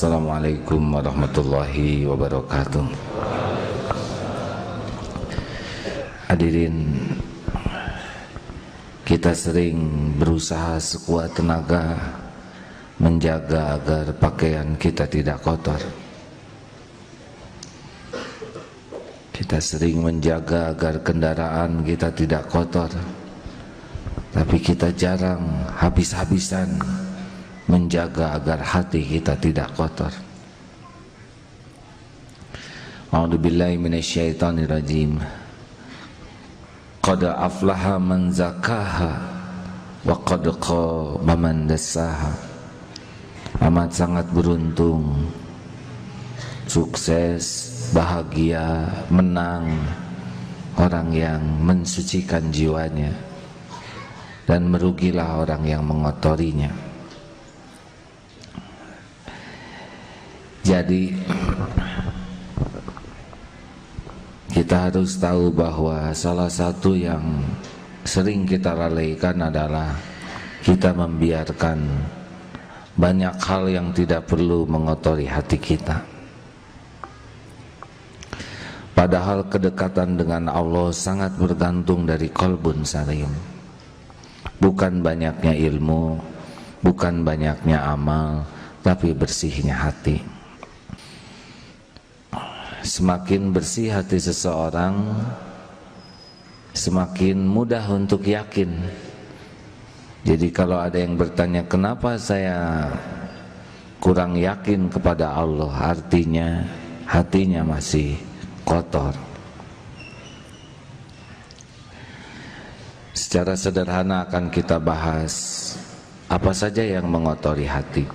Assalamualaikum warahmatullahi wabarakatuh. Hadirin, kita sering berusaha sekuat tenaga menjaga agar pakaian kita tidak kotor. Kita sering menjaga agar kendaraan kita tidak kotor, tapi kita jarang habis-habisan menjaga agar hati kita tidak kotor. A'udzubillahi minasyaitonirrajim. Qad aflaha man zakaha wa qad khaba man dassaha. Amat sangat beruntung, sukses, bahagia, menang orang yang mensucikan jiwanya, dan merugilah orang yang mengotorinya. Jadi kita harus tahu bahwa salah satu yang sering kita lalaikan adalah kita membiarkan banyak hal yang tidak perlu mengotori hati kita. Padahal kedekatan dengan Allah sangat bergantung dari qalbun salim. Bukan banyaknya ilmu, bukan banyaknya amal, tapi bersihnya hati. Semakin bersih hati seseorang, semakin mudah untuk yakin. Jadi kalau ada yang bertanya, kenapa saya kurang yakin kepada Allah, artinya hatinya masih kotor. Secara sederhana akan kita bahas apa saja yang mengotori hati.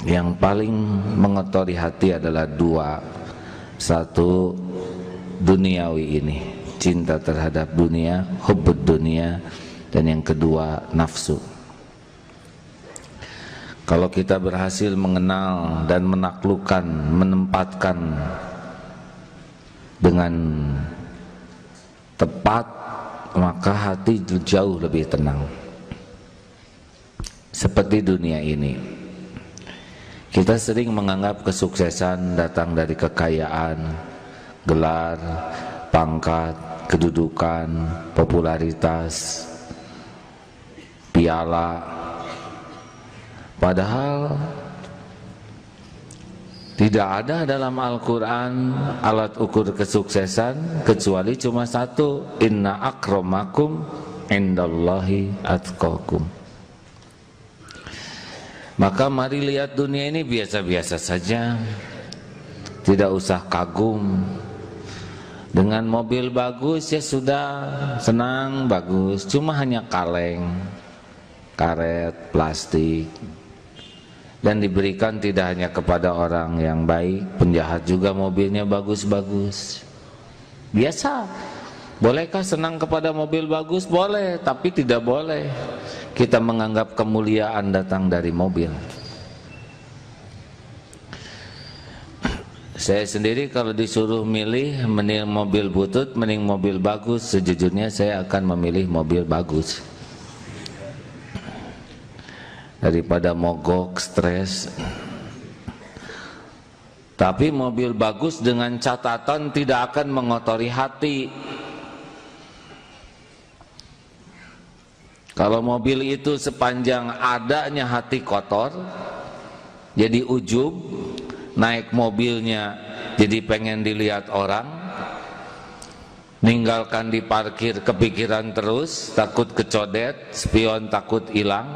Yang paling mengotori hati adalah dua. Satu, duniawi ini, cinta terhadap dunia, hubbud dunia, dan yang kedua, nafsu. Kalau kita berhasil mengenal dan menaklukkan, menempatkan dengan tepat, maka hati jauh lebih tenang. Seperti dunia ini, kita sering menganggap kesuksesan datang dari kekayaan, gelar, pangkat, kedudukan, popularitas, piala. Padahal tidak ada dalam Al-Quran alat ukur kesuksesan kecuali cuma satu, inna akramakum indallahi atqakum. Maka mari lihat dunia ini biasa-biasa saja, tidak usah kagum. Dengan mobil bagus ya sudah, senang, bagus, cuma hanya kaleng, karet, plastik, dan diberikan tidak hanya kepada orang yang baik, penjahat juga mobilnya bagus-bagus. Biasa. Bolehkah senang kepada mobil bagus? Boleh, tapi tidak boleh kita menganggap kemuliaan datang dari mobil. Saya sendiri kalau disuruh milih mending mobil butut, mending mobil bagus, sejujurnya saya akan memilih mobil bagus daripada mogok, stres. Tapi mobil bagus dengan catatan tidak akan mengotori hati. Kalau mobil itu sepanjang adanya hati kotor, jadi ujub, naik mobilnya jadi pengen dilihat orang, ninggalkan di parkir kepikiran terus, takut kecodet, spion takut hilang,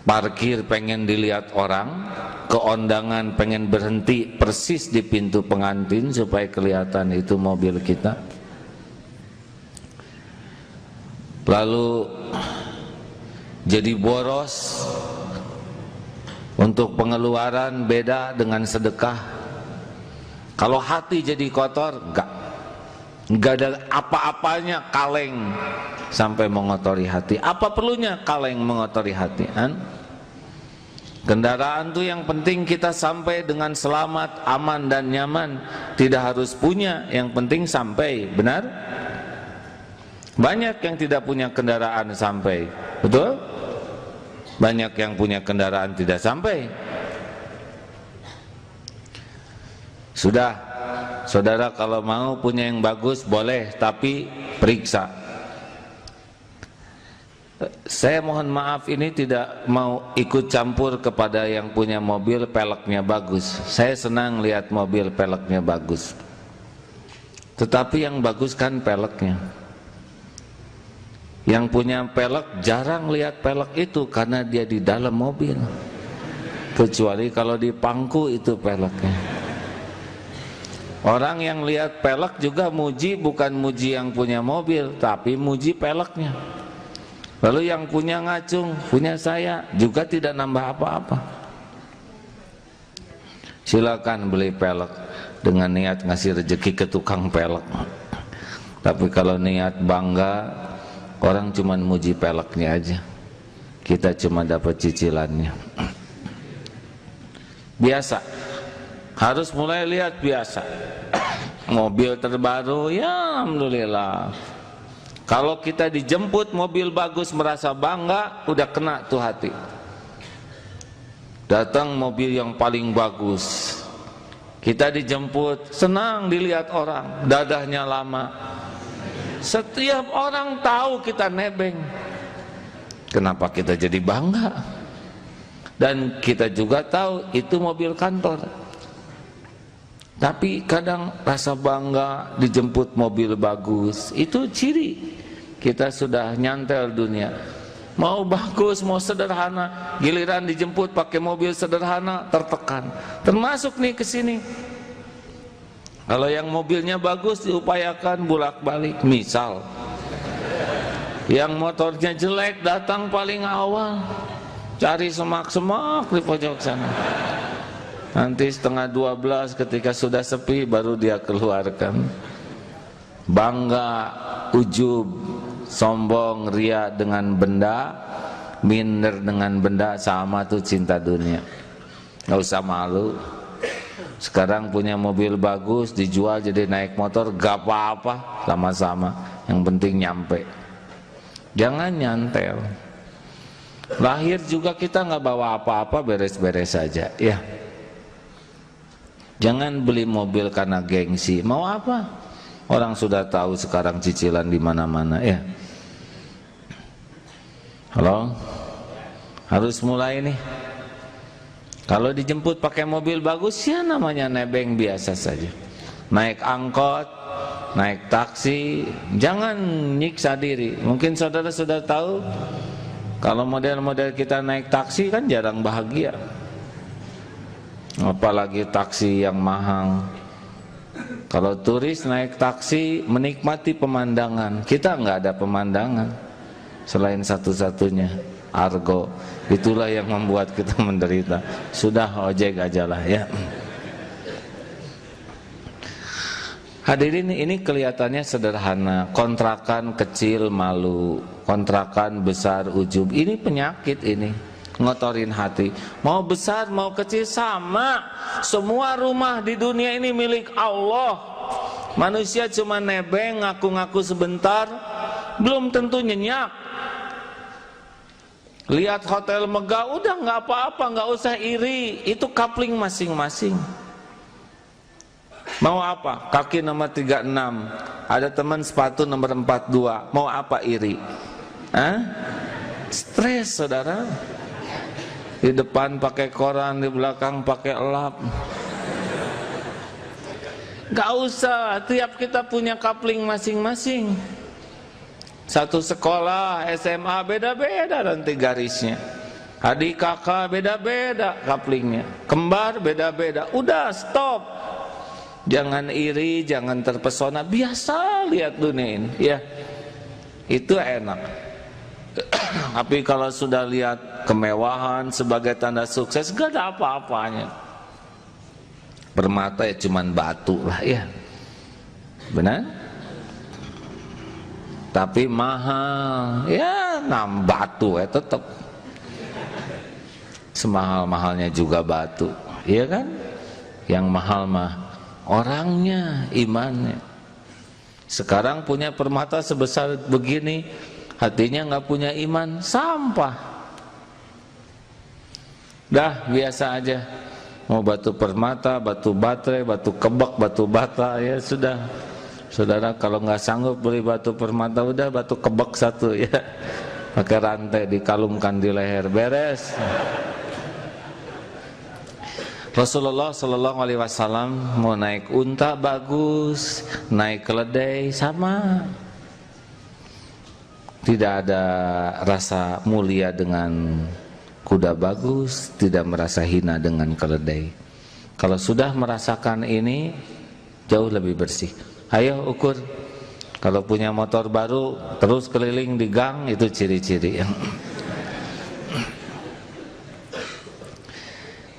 parkir pengen dilihat orang, keondangan pengen berhenti persis di pintu pengantin supaya kelihatan itu mobil kita. Lalu jadi boros untuk pengeluaran, beda dengan sedekah. Kalau hati jadi kotor, enggak ada apa-apanya kaleng sampai mengotori hati. Apa perlunya kaleng mengotori hati? Kendaraan tuh yang penting kita sampai dengan selamat, aman dan nyaman. Tidak harus punya, yang penting sampai, benar? Banyak yang tidak punya kendaraan sampai, betul? Banyak yang punya kendaraan tidak sampai. Sudah, saudara kalau mau punya yang bagus boleh, tapi periksa. Saya mohon maaf ini tidak mau ikut campur kepada yang punya mobil peleknya bagus. Saya senang lihat mobil peleknya bagus. Tetapi yang bagus kan peleknya. Yang punya pelek jarang lihat pelek itu karena dia di dalam mobil. Kecuali kalau di pangku itu peleknya. Orang yang lihat pelek juga muji, bukan muji yang punya mobil, tapi muji peleknya. Lalu yang punya ngacung, punya saya, juga tidak nambah apa-apa. Silakan beli pelek dengan niat ngasih rezeki ke tukang pelek. Tapi kalau niat bangga, orang cuma muji peleknya aja. Kita cuma dapat cicilannya. Biasa. Harus mulai lihat biasa. Mobil terbaru, ya alhamdulillah. Kalau kita dijemput mobil bagus merasa bangga, udah kena tuh hati. Datang mobil yang paling bagus, kita dijemput, senang dilihat orang, dadahnya lama. Setiap orang tahu kita nebeng. Kenapa kita jadi bangga? Dan kita juga tahu itu mobil kantor. Tapi kadang rasa bangga dijemput mobil bagus, itu ciri kita sudah nyantel dunia. Mau bagus, mau sederhana, giliran dijemput pakai mobil sederhana tertekan. Termasuk nih ke sini. Kalau yang mobilnya bagus diupayakan bolak-balik. Misal yang motornya jelek datang paling awal, cari semak-semak di pojok sana. Nanti setengah 12 ketika sudah sepi baru dia keluarkan. Bangga, ujub, sombong, ria dengan benda, minder dengan benda, sama tuh cinta dunia. Gak usah malu. Sekarang punya mobil bagus dijual jadi naik motor, gak apa-apa, sama-sama. Yang penting nyampe. Jangan nyantel. Lahir juga kita gak bawa apa-apa, beres-beres saja, ya. Jangan beli mobil karena gengsi. Mau apa? Orang sudah tahu sekarang cicilan di mana-mana, ya. Halo? Harus mulai nih. Kalau dijemput pakai mobil bagus, ya namanya nebeng biasa saja. Naik angkot, naik taksi, jangan nyiksa diri. Mungkin saudara sudah tahu, kalau model-model kita naik taksi kan jarang bahagia. Apalagi taksi yang mahal. Kalau turis naik taksi menikmati pemandangan, kita nggak ada pemandangan selain satu-satunya argo. Itulah yang membuat kita menderita. Sudah ojek aja lah, ya. Hadirin, ini kelihatannya sederhana. Kontrakan kecil malu, kontrakan besar ujub. Ini penyakit ini. Ngotorin hati. Mau besar mau kecil sama. Semua rumah di dunia ini milik Allah. Manusia cuma nebeng, ngaku-ngaku sebentar, belum tentu nyenyak. Lihat hotel megah, udah nggak apa-apa, nggak usah iri. Itu kapling masing-masing. Mau apa? Kaki nomor 36, ada teman sepatu nomor 42. Mau apa iri? Hah? Stres, saudara. Di depan pakai koran, di belakang pakai elap. Gak usah, tiap kita punya kapling masing-masing. Satu sekolah, SMA beda-beda nanti garisnya. Adik kakak beda-beda kaplingnya. Kembar beda-beda. Udah stop. Jangan iri, jangan terpesona. Biasa lihat dunia ini, ya. Itu enak. Tapi kalau sudah lihat kemewahan sebagai tanda sukses, gak ada apa-apanya. Permata ya cuman batu lah, ya. Benar? Tapi mahal, ya batu ya tetap. Semahal-mahalnya juga batu, iya kan? Yang mahal mah orangnya, imannya. Sekarang punya permata sebesar begini, hatinya nggak punya iman, sampah. Dah biasa aja. Mau batu permata, batu baterai, batu kebak, batu bata, ya sudah. Saudara kalau nggak sanggup beli batu permata, udah batu kebak satu ya, pakai rantai dikalungkan di leher, beres. Rasulullah Shallallahu Alaihi Wasallam mau naik unta bagus, naik keledai sama, tidak ada rasa mulia dengan kuda bagus, tidak merasa hina dengan keledai. Kalau sudah merasakan ini, jauh lebih bersih. Ayo ukur. Kalau punya motor baru terus keliling di gang, itu ciri-ciri.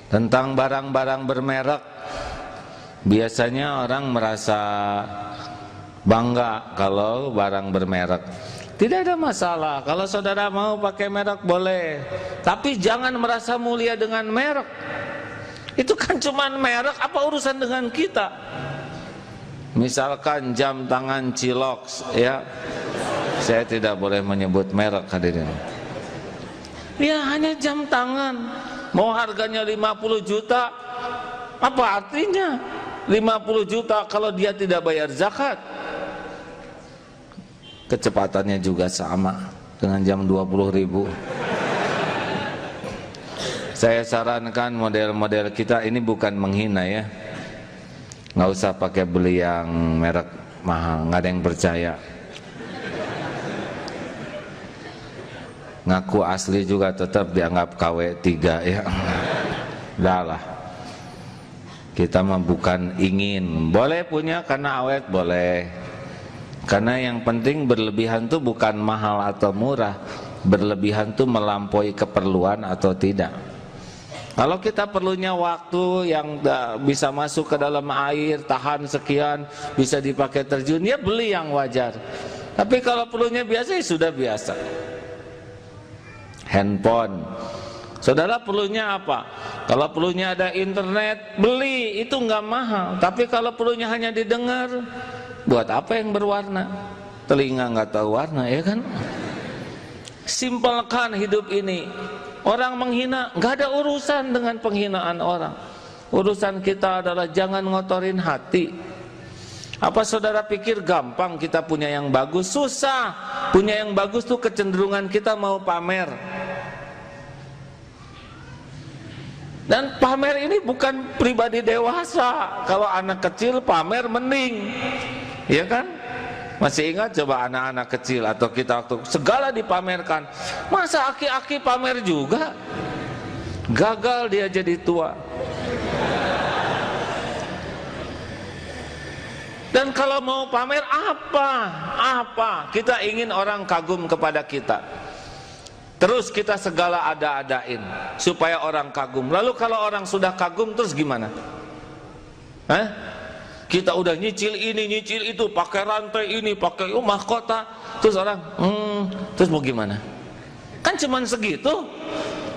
Tentang barang-barang bermerek, biasanya orang merasa bangga kalau barang bermerek. Tidak ada masalah, kalau saudara mau pakai merek boleh, tapi jangan merasa mulia dengan merek. Itu kan cuman merek, apa urusan dengan kita? Misalkan jam tangan Cilox, ya, saya tidak boleh menyebut merek hadirin. Ya hanya jam tangan, mau harganya 50 juta, apa artinya 50 juta kalau dia tidak bayar zakat? Kecepatannya juga sama dengan jam 20.000. Saya sarankan model-model kita ini bukan menghina ya, nggak usah pakai beli yang merek mahal, nggak ada yang percaya. Ngaku asli juga tetap dianggap KW3 ya. Udah lah, kita mah bukan ingin, boleh punya karena awet boleh. Karena yang penting berlebihan itu bukan mahal atau murah, berlebihan itu melampaui keperluan atau tidak. Kalau kita perlunya waktu yang bisa masuk ke dalam air, tahan sekian, bisa dipakai terjun, ya beli yang wajar. Tapi kalau perlunya biasa, ya sudah biasa. Handphone, saudara perlunya apa? Kalau perlunya ada internet, beli, itu nggak mahal. Tapi kalau perlunya hanya didengar, buat apa yang berwarna? Telinga nggak tahu warna, ya kan? Simpelkan hidup ini. Orang menghina, nggak ada urusan dengan penghinaan orang. Urusan kita adalah jangan ngotorin hati. Apa saudara pikir gampang kita punya yang bagus? Susah. Punya yang bagus tuh kecenderungan kita mau pamer. Dan pamer ini bukan pribadi dewasa. Kalau anak kecil pamer mending, ya kan? Masih ingat coba anak-anak kecil atau kita waktu segala dipamerkan. Masa aki-aki pamer juga? Gagal dia jadi tua. Dan kalau mau pamer apa? Kita ingin orang kagum kepada kita. Terus kita segala ada-adain supaya orang kagum. Lalu kalau orang sudah kagum terus gimana? Kita udah nyicil ini, nyicil itu, pakai rantai ini, pakai mahkota, terus orang, terus mau gimana? Kan cuman segitu,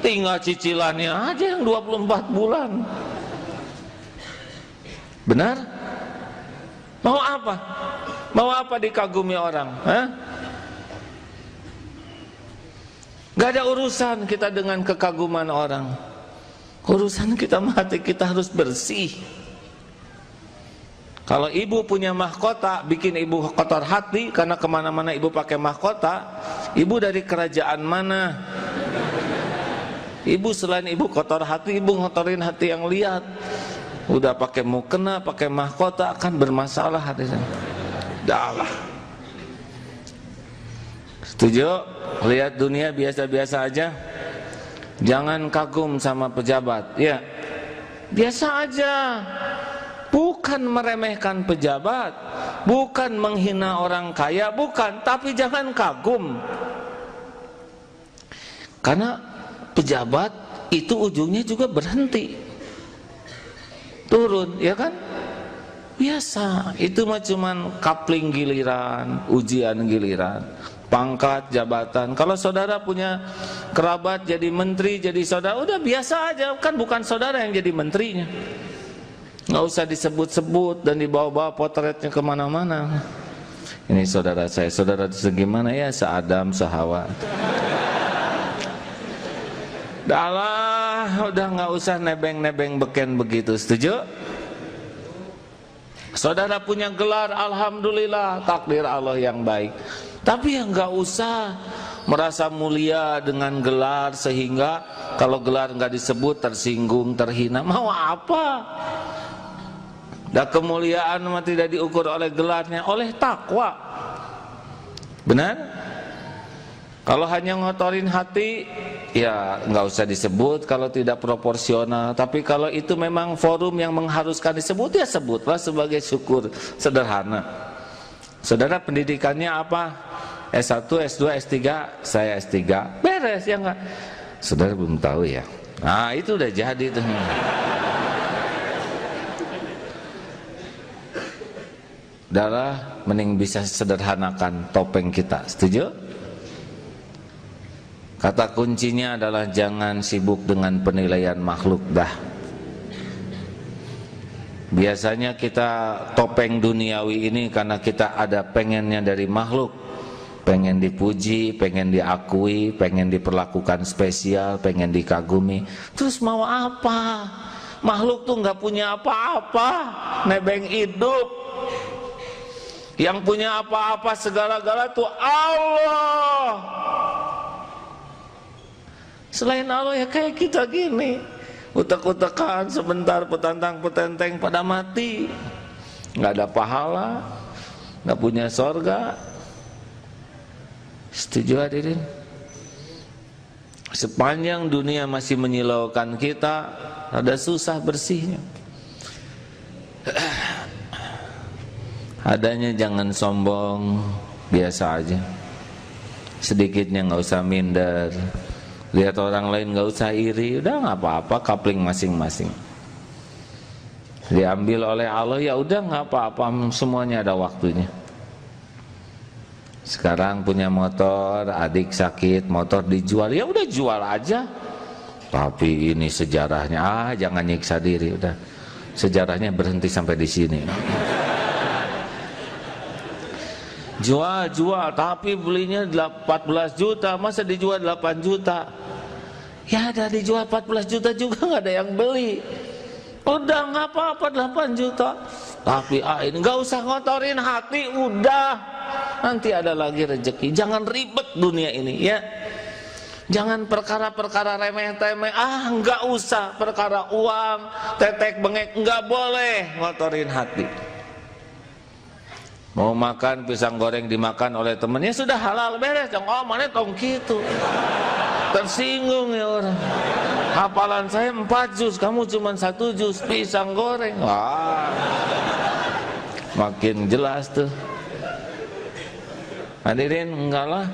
tinggal cicilannya aja yang 24 bulan. Benar? Mau apa? Mau apa dikagumi orang? Gak ada urusan kita dengan kekaguman orang. Urusan kita mati, kita harus bersih. Kalau ibu punya mahkota, bikin ibu kotor hati karena kemana-mana ibu pakai mahkota. Ibu dari kerajaan mana? Ibu selain ibu kotor hati, ibu ngotorin hati yang lihat. Udah pakai mukena, pakai mahkota akan bermasalah hatinya. Dahlah. Setuju? Lihat dunia biasa-biasa aja. Jangan kagum sama pejabat. Ya, biasa aja. Bukan meremehkan pejabat, bukan menghina orang kaya, bukan, tapi jangan kagum. Karena pejabat itu ujungnya juga berhenti, turun, ya kan? Biasa, itu mah cuman kapling giliran, ujian giliran, pangkat, jabatan. Kalau saudara punya kerabat jadi menteri, jadi saudara, udah biasa aja, kan bukan saudara yang jadi menterinya. Nggak usah disebut-sebut dan dibawa-bawa potretnya kemana-mana. Ini saudara saya, saudara segimana ya, seadam, sehawa. Dalah udah nggak usah nebeng-nebeng beken begitu. Setuju? Saudara punya gelar, alhamdulillah, takdir Allah yang baik. Tapi yang nggak usah merasa mulia dengan gelar sehingga kalau gelar nggak disebut tersinggung, terhina. Mau apa? Dan kemuliaan tidak diukur oleh gelarnya, oleh takwa. Benar? Kalau hanya ngotorin hati, ya nggak usah disebut kalau tidak proporsional. Tapi kalau itu memang forum yang mengharuskan disebut, ya sebutlah sebagai syukur sederhana. Saudara pendidikannya apa? S1, S2, S3, saya S3. Beres ya enggak? Saudara belum tahu ya? Nah itu udah jadi tuh. Darah mending bisa sederhanakan topeng kita. Setuju? Kata kuncinya adalah jangan sibuk dengan penilaian makhluk dah. Biasanya kita topeng duniawi ini karena kita ada pengennya dari makhluk. Pengen dipuji, pengen diakui, pengen diperlakukan spesial, pengen dikagumi. Terus mau apa? Makhluk tuh nggak punya apa-apa, nebeng hidup. Yang punya apa-apa segala-gala tuh Allah. Selain Allah ya kayak kita gini, utek-utekan sebentar, petantang-petenteng pada mati, nggak ada pahala, nggak punya sorga. Setuju hadirin? Sepanjang dunia masih menyilaukan kita, ada susah bersihnya. Adanya jangan sombong, biasa aja. Sedikitnya nggak usah minder. Lihat orang lain nggak usah iri, udah nggak apa-apa, kapling masing-masing. Diambil oleh Allah ya udah nggak apa-apa, semuanya ada waktunya. Sekarang punya motor, adik sakit, motor dijual, ya udah jual aja. Tapi ini sejarahnya, jangan nyiksa diri, udah. Sejarahnya berhenti sampai di sini. Jual, tapi belinya 14 juta, masa dijual 8 juta? Ya ada dijual 14 juta juga nggak ada yang beli. Udah nggak apa-apa 8 juta. Tapi ini nggak usah ngotorin hati, udah. Nanti ada lagi rezeki. Jangan ribet dunia ini ya. Jangan perkara-perkara remeh-temeh. Nggak usah perkara uang, tetek bengek, nggak boleh ngotorin hati. Mau makan pisang goreng dimakan oleh temennya sudah halal, beres. Jangan mana tong gitu. Tersinggung ya orang. Hafalan saya 4 juz, kamu cuma 1 juz pisang goreng. Wah, makin jelas tuh. Hadirin, enggak lah.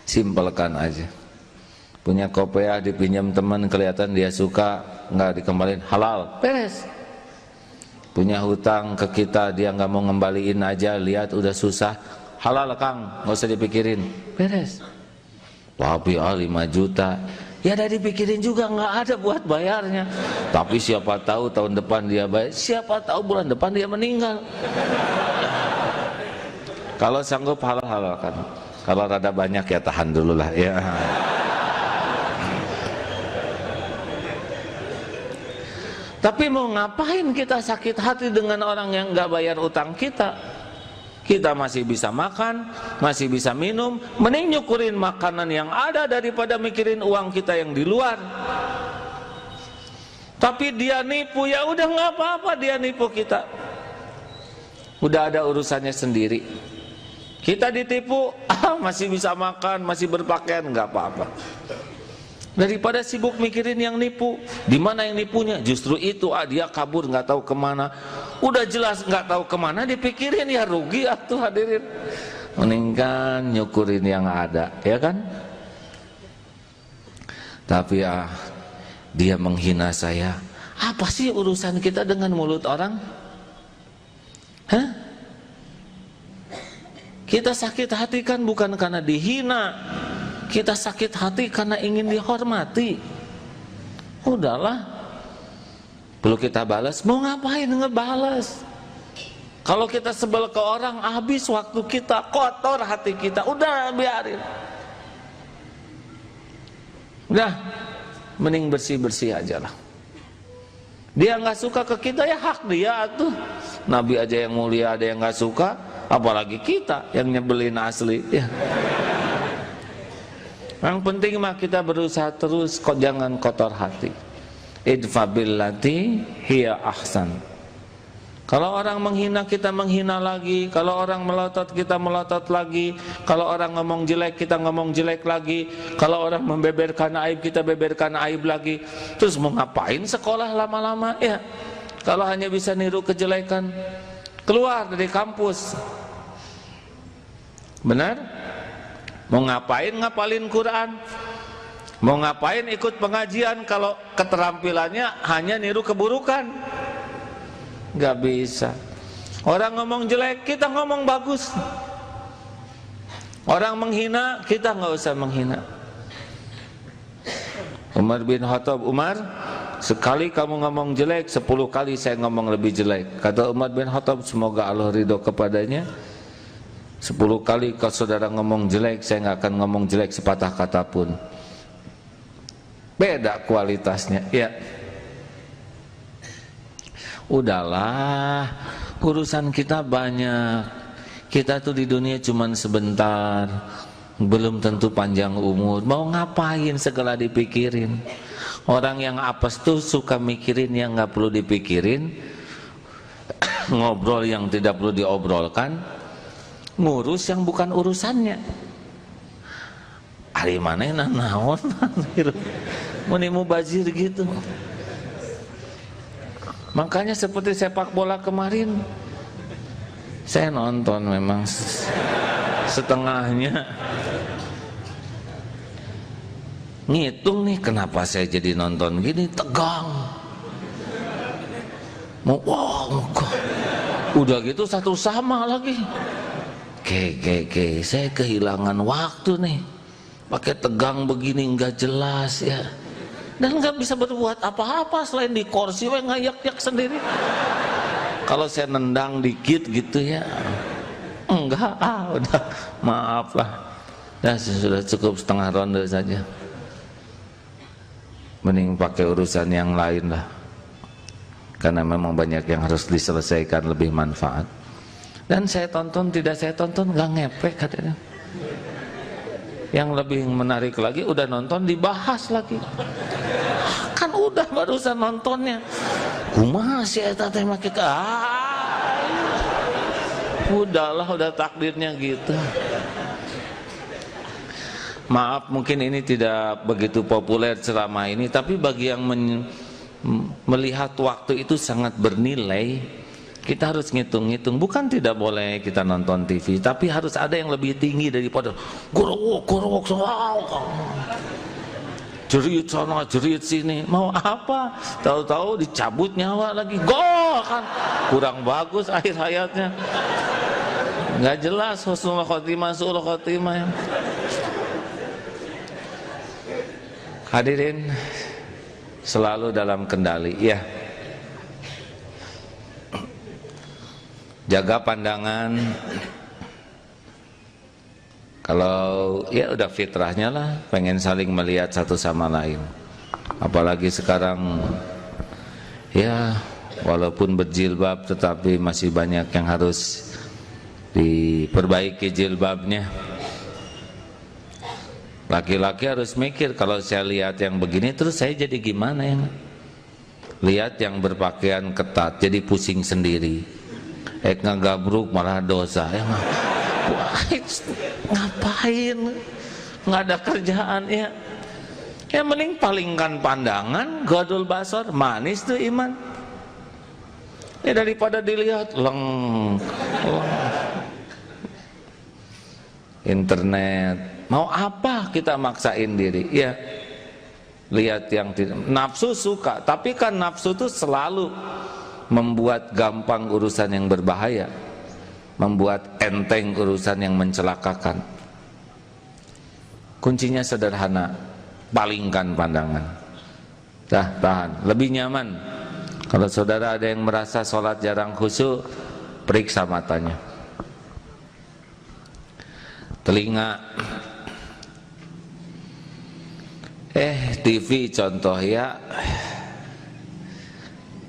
Simpelkan aja. Punya kopiah dipinjam teman, kelihatan dia suka, enggak dikembaliin, halal, beres. Punya hutang ke kita, dia nggak mau ngembaliin aja, lihat udah susah, halal Kang, nggak usah dipikirin, beres. Tapi 5 juta, ya udah dipikirin juga, nggak ada buat bayarnya. Tapi siapa tahu tahun depan dia bayar, siapa tahu bulan depan dia meninggal. Kalau sanggup halal-halalkan, kalau rada banyak ya tahan dulu lah ya. Tapi mau ngapain kita sakit hati dengan orang yang nggak bayar utang kita? Kita masih bisa makan, masih bisa minum, mending nyukurin makanan yang ada daripada mikirin uang kita yang di luar. Tapi dia nipu, ya udah nggak apa-apa dia nipu kita. Udah ada urusannya sendiri. Kita ditipu, masih bisa makan, masih berpakaian, nggak apa-apa. Daripada sibuk mikirin yang nipu, di mana yang nipunya? Justru itu, dia kabur nggak tahu kemana. Udah jelas nggak tahu kemana, dipikirin ya rugi atuh hadirin. Mendingan nyukurin yang ada, ya kan? Tapi dia menghina saya. Apa sih urusan kita dengan mulut orang? Hah? Kita sakit hati kan bukan karena dihina. Kita sakit hati karena ingin dihormati. Udahlah, perlu kita balas, mau ngapain ngebalas? Kalau kita sebel ke orang, habis waktu kita, kotor hati kita, udah biarin. Udah, mending bersih-bersih aja lah. Dia nggak suka ke kita, ya hak dia tuh. Nabi aja yang mulia ada yang nggak suka, apalagi kita yang nyebelin asli ya. Yang penting mah kita berusaha terus, kok jangan kotor hati. Idfa billati hiya ahsan. Kalau orang menghina kita menghina lagi, kalau orang melotot kita melotot lagi, kalau orang ngomong jelek kita ngomong jelek lagi, kalau orang membeberkan aib kita beberkan aib lagi. Terus mau ngapain sekolah lama-lama ya? Kalau hanya bisa niru kejelekan, keluar dari kampus. Benar? Mau ngapain ngapalin Quran? Mau ngapain ikut pengajian kalau keterampilannya hanya niru keburukan? Gak bisa. Orang ngomong jelek, kita ngomong bagus. Orang menghina, kita gak usah menghina. Umar bin Khattab, Umar, sekali kamu ngomong jelek, 10 kali saya ngomong lebih jelek. Kata Umar bin Khattab, semoga Allah ridho kepadanya, 10 kali kalau saudara ngomong jelek, saya gak akan ngomong jelek sepatah kata pun. Beda kualitasnya, ya. Udahlah, urusan kita banyak. Kita tuh di dunia cuman sebentar, belum tentu panjang umur. Mau ngapain segala dipikirin? Orang yang apes tuh suka mikirin yang nggak perlu dipikirin, ngobrol yang tidak perlu diobrolkan, ngurus yang bukan urusannya. Ari manehna naon? Muni mubazir gitu. Makanya seperti sepak bola kemarin, saya nonton memang setengahnya. Ngitung nih kenapa saya jadi nonton gini, tegang. Udah gitu satu sama lagi. Saya kehilangan waktu nih. Pakai tegang begini nggak jelas ya. Dan nggak bisa berbuat apa-apa selain di kursi ngayak-yak sendiri. Kalau saya nendang dikit gitu ya, enggak, udah maaf lah. Ya sudah cukup setengah ronde saja. Mending pakai urusan yang lain lah. Karena memang banyak yang harus diselesaikan, lebih manfaat. Dan saya tonton, tidak saya tonton, nggak ngepek katanya. Yang lebih menarik lagi, udah nonton dibahas lagi. Kan udah barusan nontonnya. Kumaha sih eta teh make udahlah, udah takdirnya gitu. Maaf mungkin ini tidak begitu populer ceramah ini, tapi bagi yang melihat waktu itu sangat bernilai. Kita harus ngitung-ngitung. Bukan tidak boleh kita nonton TV, tapi harus ada yang lebih tinggi daripada gorowok jerit sana jerit sini. Mau apa? Tahu-tahu dicabut nyawa lagi. Gol kan kurang bagus akhir hayatnya, nggak jelas. Husnul khotimah, su'ul khotimah. Hadirin selalu dalam kendali ya. Jaga pandangan. Kalau ya udah fitrahnya lah, pengen saling melihat satu sama lain. Apalagi sekarang ya walaupun berjilbab tetapi masih banyak yang harus diperbaiki jilbabnya. Laki-laki harus mikir, kalau saya lihat yang begini terus saya jadi gimana ya? Lihat yang berpakaian ketat jadi pusing sendiri. Ngagabruk malah dosa ya. Ngapain? Nggak ada kerjaan ya. Ya mending palingkan pandangan, gadul basar, manis tuh iman. Ya daripada dilihat leng. Internet, mau apa kita maksain diri? Ya. Lihat yang tidak, nafsu suka, tapi kan nafsu tuh selalu membuat gampang urusan yang berbahaya, membuat enteng urusan yang mencelakakan. Kuncinya sederhana, palingkan pandangan. Tahan, lebih nyaman. Kalau saudara ada yang merasa sholat jarang khusyuk, periksa matanya. Telinga, TV contoh ya,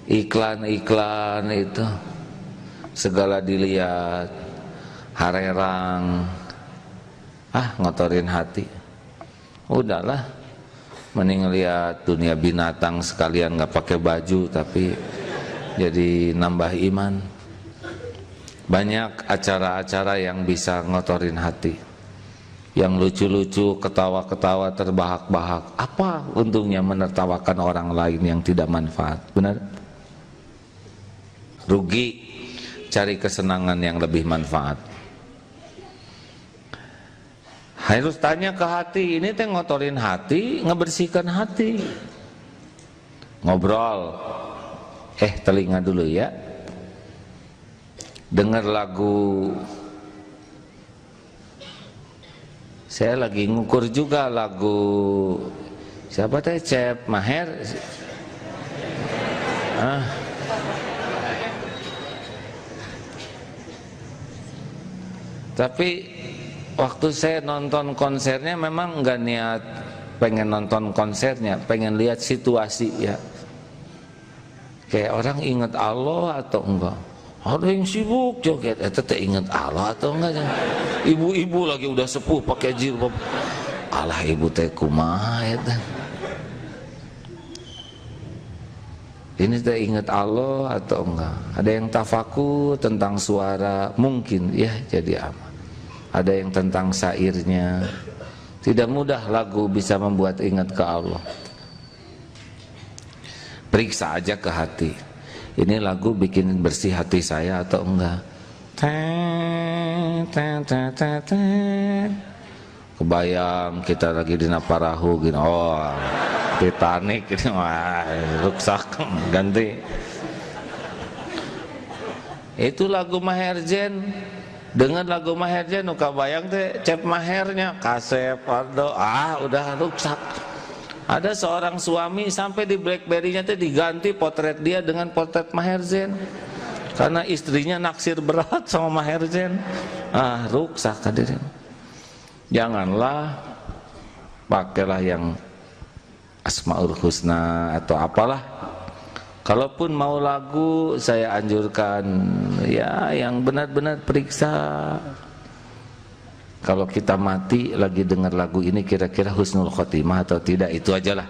iklan-iklan itu segala dilihat, harerang, ngotorin hati. Udahlah, mending lihat dunia binatang sekalian, nggak pakai baju tapi jadi nambah iman. Banyak acara-acara yang bisa ngotorin hati, yang lucu-lucu, ketawa-ketawa, terbahak-bahak. Apa untungnya menertawakan orang lain yang tidak manfaat? Benar? Rugi, cari kesenangan yang lebih manfaat. Harus tanya ke hati, ini teh ngotorin hati, ngebersihkan hati. Ngobrol, telinga dulu ya. Dengar lagu. Saya lagi ngukur juga lagu siapa teh, Cep Maher. Tapi waktu saya nonton konsernya memang nggak niat pengen nonton konsernya, pengen lihat situasi ya. Kayak orang ingat Allah atau enggak? Ada yang sibuk joget, teh ingat Allah atau enggak? Ibu-ibu lagi udah sepuh pakai jilbab. Alah ibu teh kumaha eta. Ini teh ingat Allah atau enggak? Ada yang tafakur tentang suara, mungkin ya jadi aman. Ada yang tentang syairnya. Tidak mudah lagu bisa membuat ingat ke Allah. Periksa aja ke hati. Ini lagu bikin bersih hati saya atau enggak? Kebayang kita lagi di Naparahu gini, Titanic ini, rusak, ganti. Itu lagu Maher Zain. Dengan lagu Maher Zain, kebayang teh Cep Mahernya, Kasep, Aldo, udah rusak. Ada seorang suami sampai di BlackBerry-nya teh diganti potret dia dengan potret Maher Zain. Karena istrinya naksir berat sama Maher Zain. Rusak hadirin. Janganlah pakailah yang Asmaul Husna atau apalah. Kalaupun mau lagu, saya anjurkan ya yang benar-benar periksa. Kalau kita mati lagi dengar lagu ini, kira-kira husnul khotimah atau tidak, itu ajalah.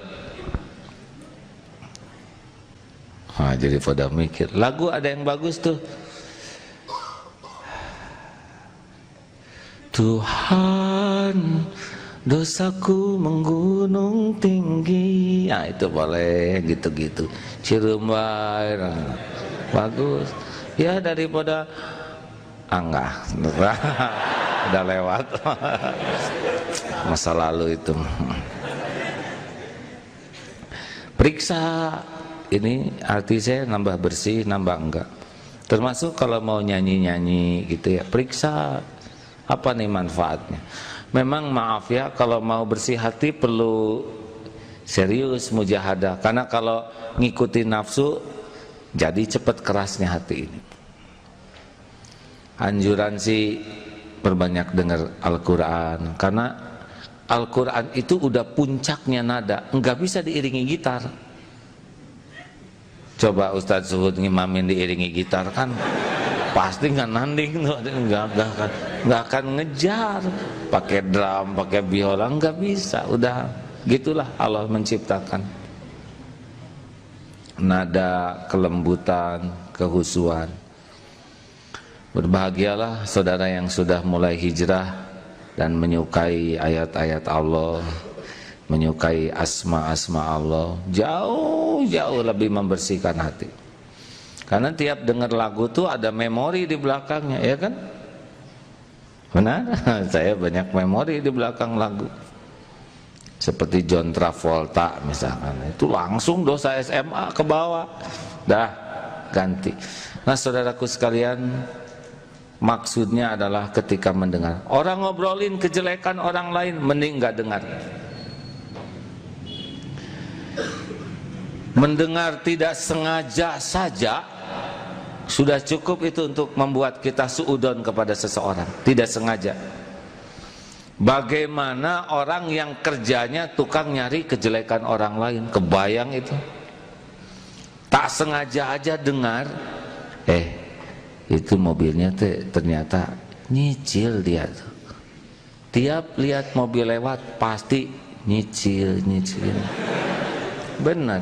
Jadi pada mikir, lagu ada yang bagus tuh. Tuhan, dosaku menggunung tinggi. Itu boleh gitu-gitu. Cirembai, bagus. Ya daripada enggak. Udah lewat. Masa lalu itu. Periksa. Ini arti saya nambah bersih, nambah enggak. Termasuk kalau mau nyanyi-nyanyi gitu ya, periksa apa nih manfaatnya. Memang maaf ya, kalau mau bersih hati perlu serius mujahadah. Karena kalau ngikutin nafsu, jadi cepat kerasnya hati ini. Anjuran sih perbanyak dengar Al-Quran. Karena Al-Quran itu udah puncaknya nada, nggak bisa diiringi gitar. Coba Ustadz Zuhud ngimamin diiringi gitar kan pasti nggak nanding tuh, nggak akan ngejar. Pakai drum, pakai biola nggak bisa. Udah gitulah Allah menciptakan nada, kelembutan, kehusuan. Berbahagialah saudara yang sudah mulai hijrah dan menyukai ayat-ayat Allah, menyukai asma-asma Allah, jauh lebih membersihkan hati. Karena tiap dengar lagu tuh ada memori di belakangnya, ya kan? Benar? Saya banyak memori di belakang lagu. Seperti John Travolta misalkan, itu langsung dosa SMA ke bawah. Dah, ganti. Nah saudaraku sekalian, maksudnya adalah ketika mendengar orang ngobrolin kejelekan orang lain, mending gak dengar. Mendengar tidak sengaja saja sudah cukup itu untuk membuat kita suudon kepada seseorang, tidak sengaja. Bagaimana orang yang kerjanya tukang nyari kejelekan orang lain, kebayang itu? Tak sengaja aja dengar, itu mobilnya ternyata nyicil dia tuh. Tiap lihat mobil lewat pasti nyicil. Benar.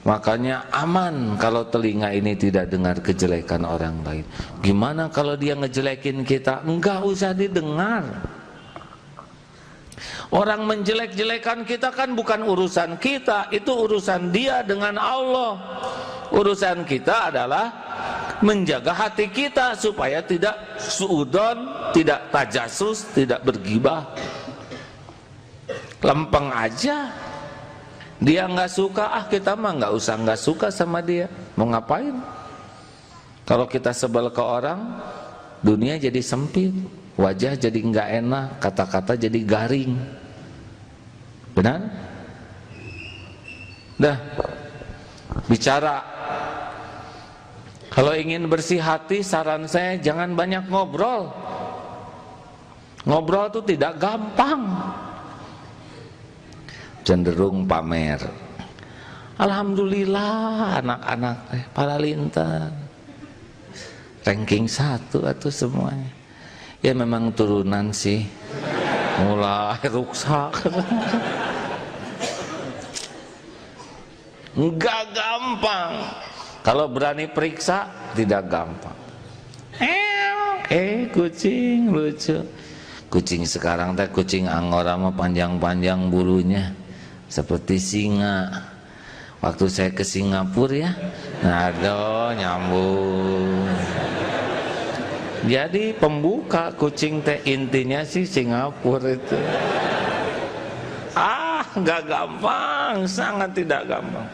Makanya aman kalau telinga ini tidak dengar kejelekan orang lain. Gimana kalau dia ngejelekin kita? Enggak usah didengar. Orang menjelek-jelekan kita kan bukan urusan kita, itu urusan dia dengan Allah. Urusan kita adalah menjaga hati kita supaya tidak suudon, tidak tajasus, tidak bergibah. Lempeng aja. Dia nggak suka, kita mah nggak usah nggak suka sama dia. Mau ngapain? Kalau kita sebel ke orang, dunia jadi sempit, wajah jadi nggak enak, kata-kata jadi garing. Benar? Dah, bicara. Kalau ingin bersih hati, saran saya jangan banyak ngobrol. Ngobrol itu tidak gampang. Cenderung pamer. Alhamdulillah anak-anak para lintar ranking 1 atau semuanya. Ya memang turunan sih, mulai rusak. Enggak gampang. Kalau berani periksa tidak gampang. Kucing lucu. Kucing sekarang teh kucing Angora mah panjang-panjang bulunya seperti singa. Waktu saya ke Singapura ya, aduh nyambung. Jadi pembuka kucing teh intinya sih Singapura itu. Nggak gampang, sangat tidak gampang.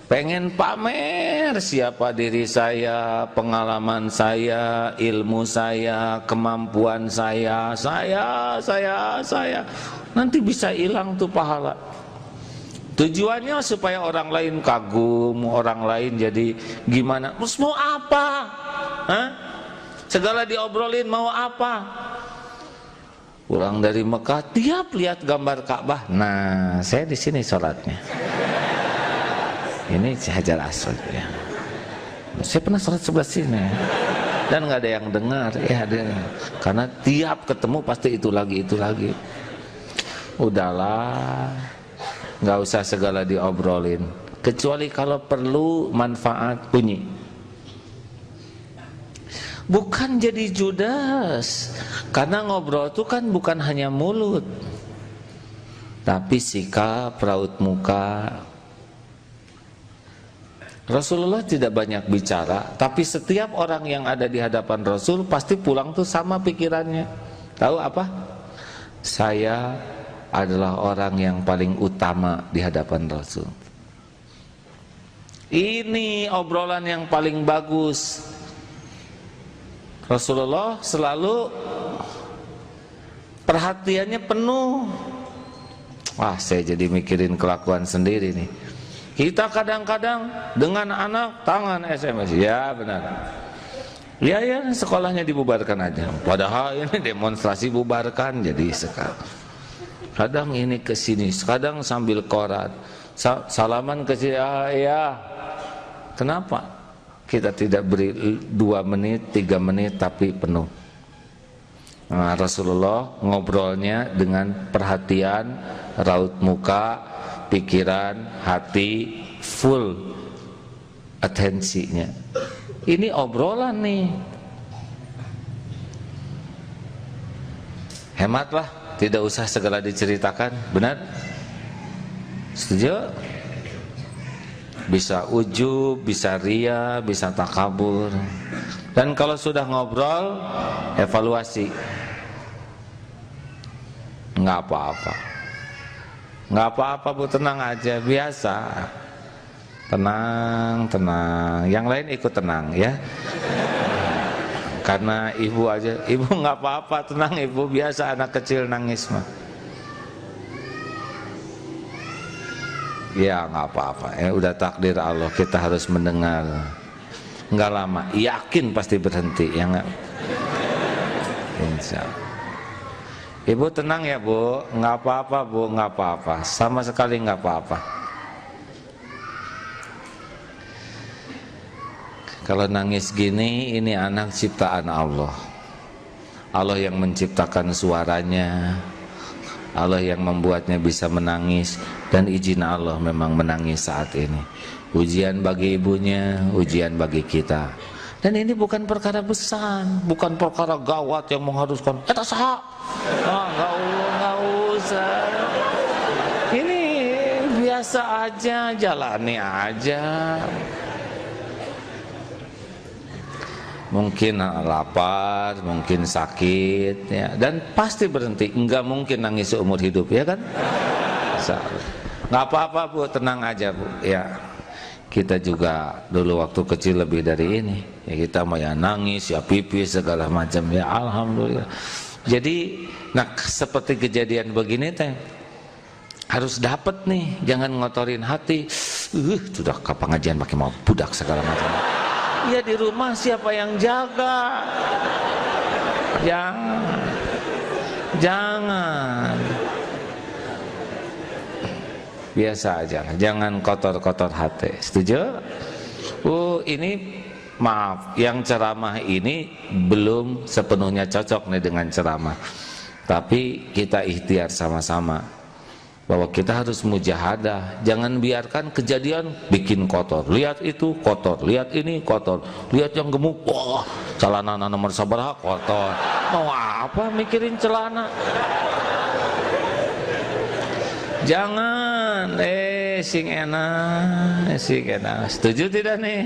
Pengen pamer siapa diri saya, pengalaman saya, ilmu saya, kemampuan saya. Nanti bisa hilang tuh pahala. Tujuannya supaya orang lain kagum, orang lain jadi gimana? Terus mau apa? Segala diobrolin mau apa? Pulang dari Mekah, tiap lihat gambar Ka'bah. Nah, saya di sini sholatnya. Ini Hajar Aswad ya. Saya pernah sholat sebelah sini dan nggak ada yang dengar ya, karena tiap ketemu pasti itu lagi. Udahlah, nggak usah segala diobrolin, kecuali kalau perlu manfaat bunyi. Bukan jadi judes, karena ngobrol itu kan bukan hanya mulut, tapi sikap, raut muka. Rasulullah tidak banyak bicara, tapi setiap orang yang ada di hadapan Rasul pasti pulang tuh sama pikirannya. Tahu apa? Saya adalah orang yang paling utama di hadapan Rasul. Ini obrolan yang paling bagus. Rasulullah selalu perhatiannya penuh. Wah, saya jadi mikirin kelakuan sendiri nih. Kita kadang-kadang dengan anak tangan SMS, ya benar. Ya sekolahnya dibubarkan aja. Padahal ini demonstrasi bubarkan, jadi sekarang. Kadang ini ke sini, kadang sambil koran, salaman ke sini. Ya, kenapa kita tidak beri 2 menit, 3 menit tapi penuh? Nah, Rasulullah ngobrolnya dengan perhatian, raut muka, pikiran, hati, full atensinya. Ini obrolan nih. Hematlah, tidak usah segala diceritakan, benar? Setuju? Bisa ujub, bisa ria, bisa takabur. Dan kalau sudah ngobrol, evaluasi. Nggak apa-apa. Nggak apa-apa Bu, tenang aja, biasa. Tenang. Yang lain ikut tenang ya. Karena ibu aja, ibu nggak apa-apa, tenang ibu, biasa anak kecil nangis mah. Ya nggak apa-apa, ya udah takdir Allah, kita harus mendengar. Nggak lama, yakin pasti berhenti, ya nggak? Insya Allah. Ibu tenang ya Bu, nggak apa-apa Bu, nggak apa-apa, sama sekali nggak apa-apa. Kalau nangis gini, ini anak ciptaan Allah. Allah yang menciptakan suaranya, Allah yang membuatnya bisa menangis, dan izin Allah memang menangis saat ini. Ujian bagi ibunya, ujian bagi kita. Dan ini bukan perkara besar, bukan perkara gawat yang mengharuskan eta saha. Nggak usah. Ini biasa aja, jalani aja. Mungkin lapar, mungkin sakit, ya, dan pasti berhenti. Enggak mungkin nangis seumur hidup, ya kan? Nggak apa-apa Bu, tenang aja Bu. Ya, kita juga dulu waktu kecil lebih dari ini. Ya kita mau ya nangis, ya pipis segala macam. Ya alhamdulillah. Jadi, nah seperti kejadian begini teh harus dapat nih, jangan ngotorin hati. Sudah ke pengajian pakai mau budak segala macam. Ya di rumah siapa yang jaga? Jangan. Biasa aja, jangan kotor-kotor hati. Setuju? Ini maaf, yang ceramah ini belum sepenuhnya cocok nih dengan ceramah. Tapi kita ikhtiar sama-sama bahwa kita harus mujahadah. Jangan biarkan kejadian bikin kotor. Lihat itu kotor, lihat ini kotor, lihat yang gemuk, wah celana nomor sabaraha kotor. Mau apa mikirin celana? Jangan, sing enak. Setuju tidak nih?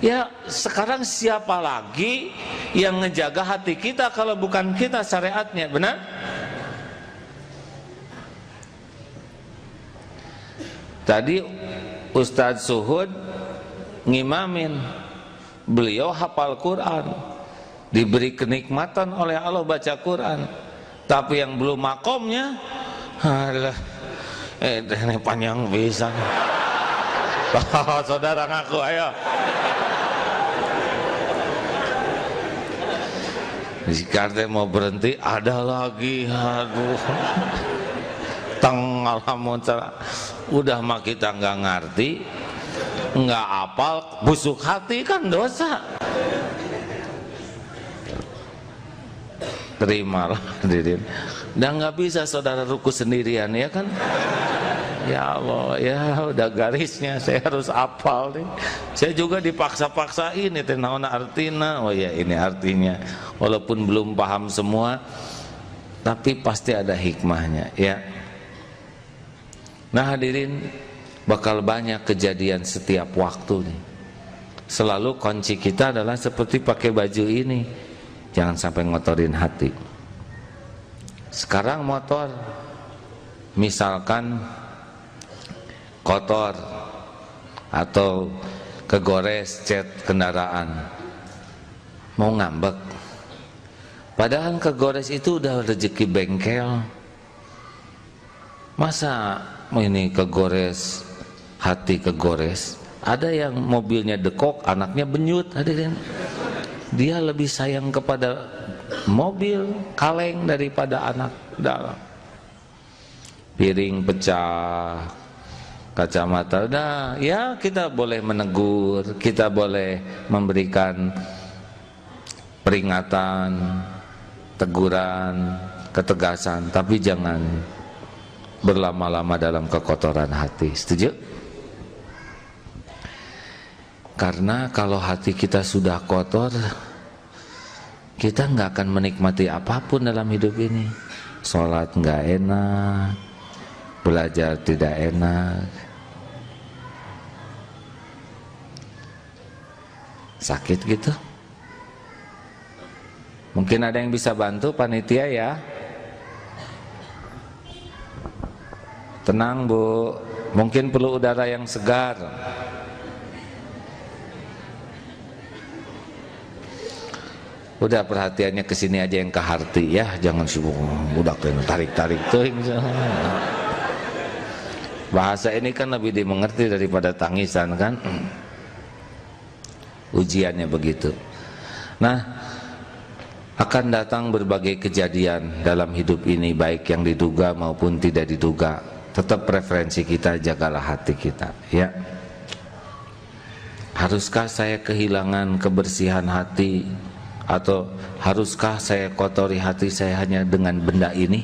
Ya sekarang siapa lagi yang ngejaga hati kita kalau bukan kita, syariatnya, benar? Tadi Ustadz Suhud ngimamin, beliau hafal Quran, diberi kenikmatan oleh Allah baca Quran, tapi yang belum makomnya, alah, ini panjang bisa. Saudara ngaku, ayo. Jika mau berhenti, ada lagi, aduh. Alhamdulillah, udah mah kita nggak ngerti, nggak apal, busuk hati kan dosa. Terimalah hadirin. Dan nggak bisa saudara ruku sendirian, ya kan? Ya Allah, ya udah garisnya saya harus apal nih. Saya juga dipaksa-paksa ini naon artina. Oh ya, ini artinya. Walaupun belum paham semua, tapi pasti ada hikmahnya, ya. Nah hadirin, bakal banyak kejadian setiap waktu nih. Selalu kunci kita adalah seperti pakai baju ini, jangan sampai ngotorin hati. Sekarang motor, misalkan kotor atau kegores cat kendaraan, mau ngambek, padahal kegores itu udah rezeki bengkel. Masa ini kegores, hati kegores? Ada yang mobilnya dekok, anaknya benyut, hadirin. Dia lebih sayang kepada mobil kaleng daripada anak dalam. Piring pecah, kacamata, udah, ya kita boleh menegur, kita boleh memberikan peringatan, teguran, ketegasan, tapi jangan berlama-lama dalam kekotoran hati. Setuju? Karena kalau hati kita sudah kotor, kita nggak akan menikmati apapun dalam hidup ini. Sholat nggak enak, belajar tidak enak, sakit gitu. Mungkin ada yang bisa bantu panitia, ya. Tenang Bu, mungkin perlu udara yang segar. Udah perhatiannya ke sini aja yang ke hati, ya, jangan sibuk budak tarik-tarik tuh. Bahasa ini kan lebih dimengerti daripada tangisan kan. Ujiannya begitu. Nah, Akan datang berbagai kejadian dalam hidup ini, baik yang diduga maupun tidak diduga. Tetap preferensi kita, jagalah hati kita, ya. Haruskah saya kehilangan kebersihan hati, atau haruskah saya kotori hati saya hanya dengan benda ini,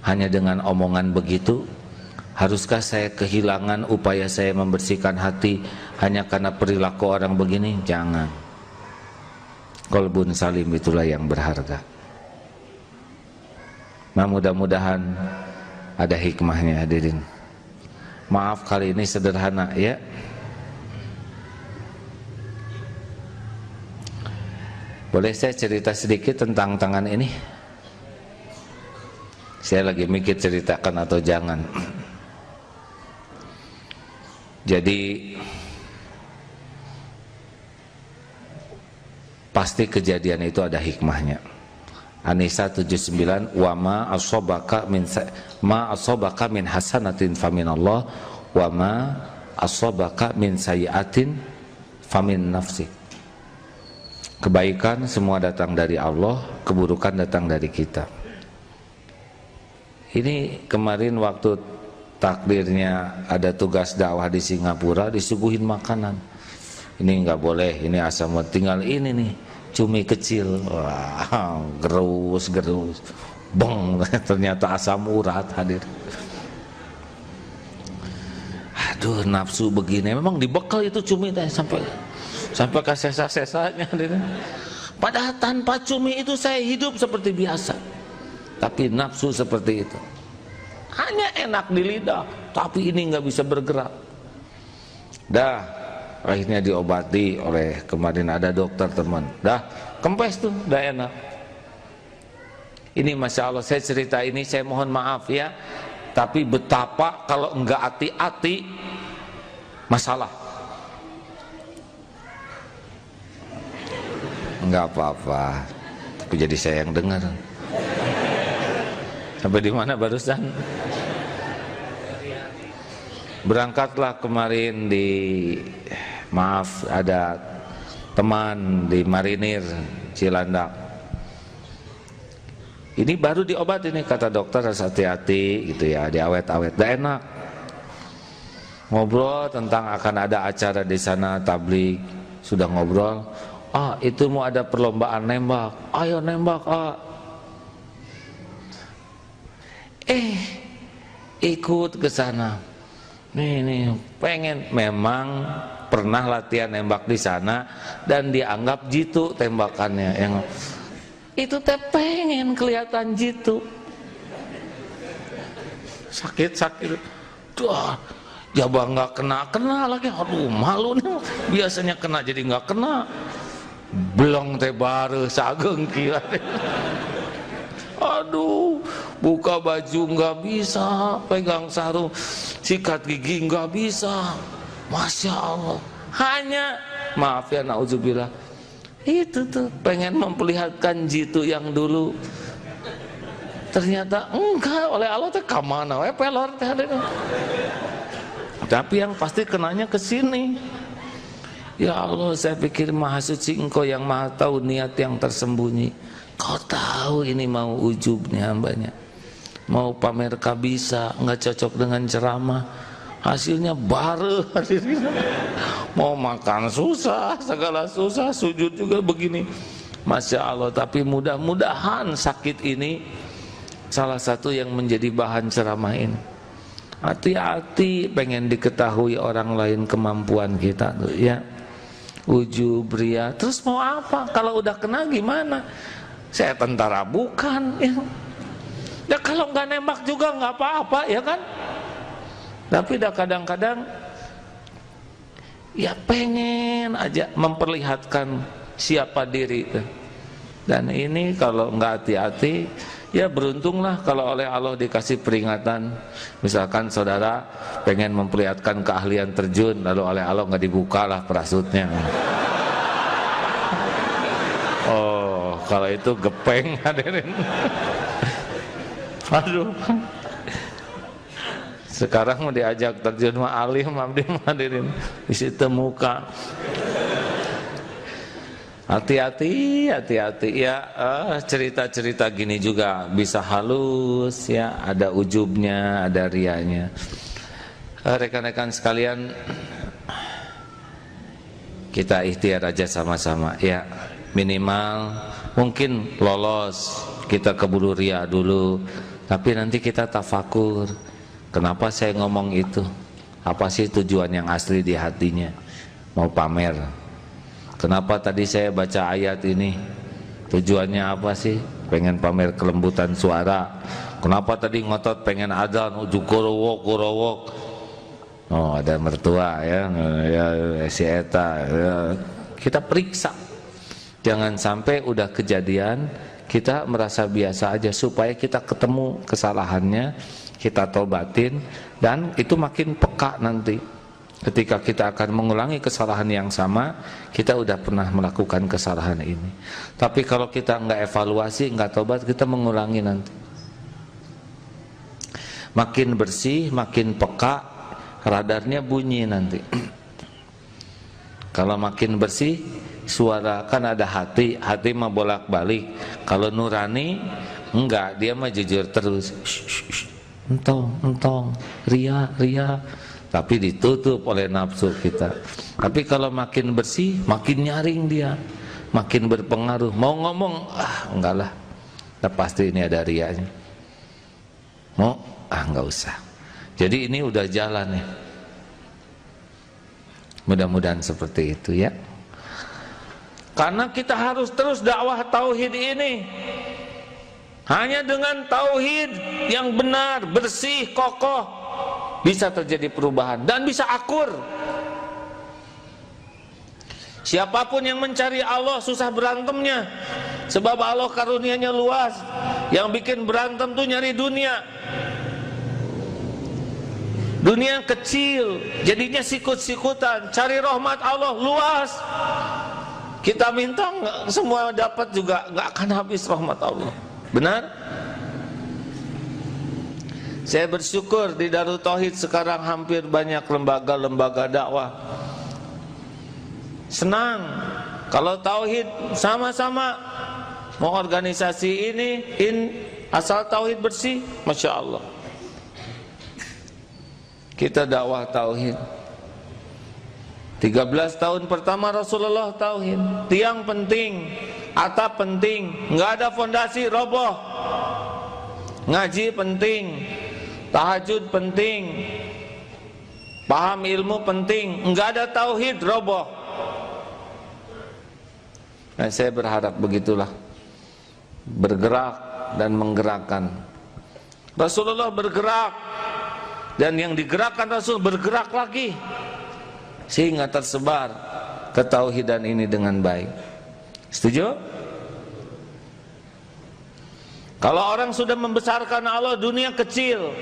hanya dengan omongan begitu? Haruskah saya kehilangan upaya saya membersihkan hati hanya karena perilaku orang begini? Jangan. Qalbun salim itulah yang berharga. Nah, mudah-mudahan ada hikmahnya, hadirin. Maaf kali ini sederhana, ya. Boleh saya cerita sedikit tentang tangan ini? Saya lagi mikir ceritakan atau jangan. Jadi pasti kejadian itu ada hikmahnya. An-Nisa 79, wa ma asobaka min hasanatin faminallah wa ma asobaka min sayiatin famin nafsik. Kebaikan semua datang dari Allah, keburukan datang dari kita. Ini kemarin waktu takdirnya ada tugas dakwah di Singapura, disuguhin makanan. Ini nggak boleh, ini asam, tinggal ini nih, cumi kecil. Wah, gerus, beng, ternyata asam urat, hadir. Aduh, nafsu begini, memang dibekal itu cumi teh sampai ke sesa-sesanya. Padahal tanpa cumi itu saya hidup seperti biasa, tapi nafsu seperti itu. Hanya enak di lidah, tapi ini nggak bisa bergerak. Dah. Akhirnya diobati oleh, kemarin ada dokter teman, dah kempes tuh, dah enak. Ini Masya Allah, saya cerita ini, saya mohon maaf ya, tapi betapa kalau enggak hati-hati masalah. Enggak apa-apa, tapi jadi saya yang dengar. Sampai di mana barusan? Berangkatlah kemarin ada teman di Marinir Cilandak. Ini baru diobat ini, kata dokter harus hati-hati gitu ya, diawet-awet. Dah enak. Ngobrol tentang akan ada acara di sana tabligh, sudah ngobrol. Ah, itu mau ada perlombaan nembak. Ayo nembak, ah. Ikut ke sana. Nih, pengen, memang pernah latihan nembak di sana dan dianggap jitu tembakannya. Yang itu teh pengen kelihatan jitu. Sakit. Duh, jabah nggak kena lagi. Aduh, malu nih. Biasanya kena jadi nggak kena. Belong teh baru sageng kieu. Aduh, buka baju nggak bisa, pegang sarung, sikat gigi nggak bisa. Masya Allah. Hanya, maaf ya, na'udzubillah, itu tuh pengen memperlihatkan jitu yang dulu. Ternyata enggak, oleh Allah teh kamana we pelor teh. Tapi yang pasti kenanya ke sini. Ya Allah, saya pikir Maha Suci Engkau yang Maha tahu niat yang tersembunyi. Kau tahu ini mau ujubnya hambanya, mau pamer kabisa, nggak cocok dengan ceramah, hasilnya baru hadirin. Mau makan susah, segala susah, sujud juga begini. Masya Allah. Tapi mudah-mudahan sakit ini salah satu yang menjadi bahan ceramah ini. Hati-hati pengen diketahui orang lain kemampuan kita tuh ya. Ujub, ria, terus mau apa? Kalau udah kena gimana? Saya tentara bukan ya. Ya kalau nggak nembak juga nggak apa-apa ya kan. Tapi dah kadang-kadang ya pengen aja memperlihatkan siapa diri. Dan ini kalau nggak hati-hati, ya beruntunglah kalau oleh Allah dikasih peringatan. Misalkan saudara pengen memperlihatkan keahlian terjun, lalu oleh Allah nggak dibukalah parasutnya. Oh, kalau itu gepeng hadirin. Aduh. Sekarang mau diajak terjun mah alim abdi hadirin, di situ muka. Hati-hati, hati-hati ya. Cerita-cerita gini juga bisa halus ya, ada ujubnya, ada rianya. Rekan-rekan sekalian, kita ikhtiar aja sama-sama ya. Minimal mungkin lolos, kita keburu ria dulu, tapi nanti kita tafakur. Kenapa saya ngomong itu? Apa sih tujuan yang asli di hatinya? Mau pamer? Kenapa tadi saya baca ayat ini? Tujuannya apa sih? Pengen pamer kelembutan suara. Kenapa tadi ngotot pengen adzan? Ujuk gorowok. Oh, ada mertua ya si eta ya. Kita periksa. Jangan sampai udah kejadian kita merasa biasa aja, supaya kita ketemu kesalahannya, kita tobatin, dan itu makin peka nanti. Ketika kita akan mengulangi kesalahan yang sama, kita udah pernah melakukan kesalahan ini. Tapi kalau kita nggak evaluasi, nggak tobat, kita mengulangi nanti. Makin bersih, makin peka, radarnya bunyi nanti. Kalau makin bersih, suara kan ada hati mah bolak-balik. Kalau nurani, enggak, dia mah jujur terus. Entong, ria. Tapi ditutup oleh nafsu kita. Tapi kalau makin bersih, makin nyaring dia, makin berpengaruh. Mau ngomong, enggak lah, pasti ini ada rianya. Mau, enggak usah. Jadi ini udah jalan ya. Mudah-mudahan seperti itu ya. Karena kita harus terus dakwah tauhid ini. Hanya dengan tauhid yang benar, bersih, kokoh, bisa terjadi perubahan dan bisa akur. Siapapun yang mencari Allah susah berantemnya, sebab Allah karunianya luas. Yang bikin berantem tuh nyari dunia. Dunia kecil, jadinya sikut-sikutan. Cari rahmat Allah luas. Kita minta semua dapat juga, nggak akan habis rahmat Allah. Benar? Saya bersyukur di Darut Tauhid sekarang hampir banyak lembaga-lembaga dakwah. Senang kalau tauhid sama-sama mau organisasi ini asal tauhid bersih, masya Allah. Kita dakwah tauhid. 13 tahun pertama Rasulullah tauhid. Tiang penting, atap penting, nggak ada fondasi roboh. Ngaji penting, tahajud penting, paham ilmu penting, enggak ada tauhid roboh. Nah, saya berharap begitulah, bergerak dan menggerakkan. Rasulullah bergerak, dan yang digerakkan Rasul bergerak lagi, sehingga tersebar ketauhidan ini dengan baik. Setuju? Kalau orang sudah membesarkan Allah, dunia kecil.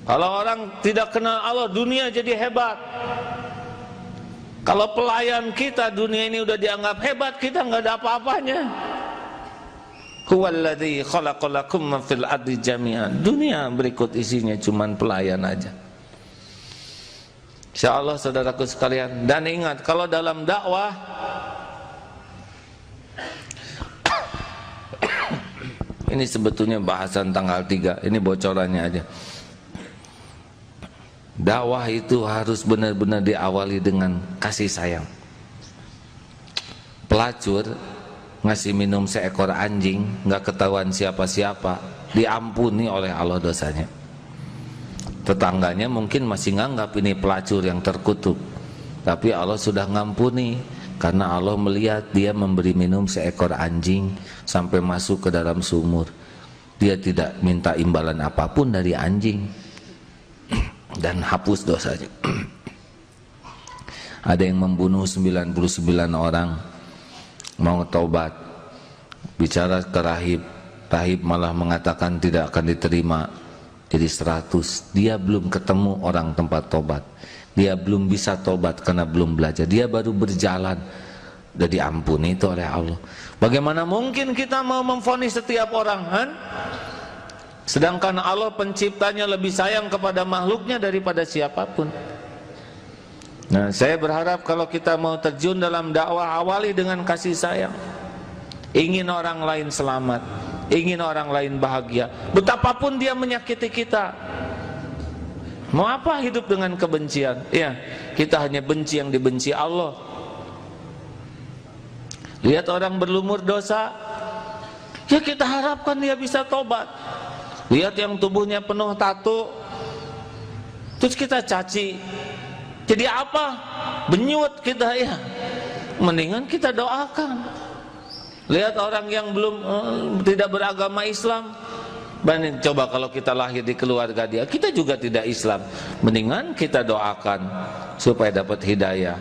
Kalau orang tidak kenal Allah, dunia jadi hebat. Kalau pelayan kita, dunia ini udah dianggap hebat, kita nggak ada apa-apanya. Huwallazi khalaqalakum ma fil ardi jami'an. Dunia berikut isinya cuman pelayan aja. Insyaallah saudaraku sekalian, dan ingat kalau dalam dakwah ini sebetulnya bahasan tanggal 3, ini bocorannya aja. Dakwah itu harus benar-benar diawali dengan kasih sayang. Pelacur ngasih minum seekor anjing, nggak ketahuan siapa-siapa, diampuni oleh Allah dosanya. Tetangganya mungkin masih nganggap ini pelacur yang terkutuk, tapi Allah sudah ngampuni karena Allah melihat dia memberi minum seekor anjing sampai masuk ke dalam sumur. Dia tidak minta imbalan apapun dari anjing dan hapus dosanya. Ada yang membunuh 99 orang, mau taubat, bicara ke rahib, rahib malah mengatakan tidak akan diterima, jadi 100. Dia belum ketemu orang tempat tobat, dia belum bisa tobat karena belum belajar, dia baru berjalan, udah diampuni itu oleh Allah. Bagaimana mungkin kita mau memvonis setiap orang, kan? Sedangkan Allah penciptanya lebih sayang kepada makhluknya daripada siapapun. Nah, saya berharap kalau kita mau terjun dalam dakwah, awali dengan kasih sayang. Ingin orang lain selamat, ingin orang lain bahagia, betapapun dia menyakiti kita. Mau apa hidup dengan kebencian? Ya, kita hanya benci yang dibenci Allah. Lihat orang berlumur dosa, ya kita harapkan dia bisa tobat. Lihat yang tubuhnya penuh tato, terus kita caci, jadi apa? Benyut kita ya. Mendingan kita doakan. Lihat orang yang belum tidak beragama Islam, coba kalau kita lahir di keluarga dia, kita juga tidak Islam, mendingan kita doakan supaya dapat hidayah.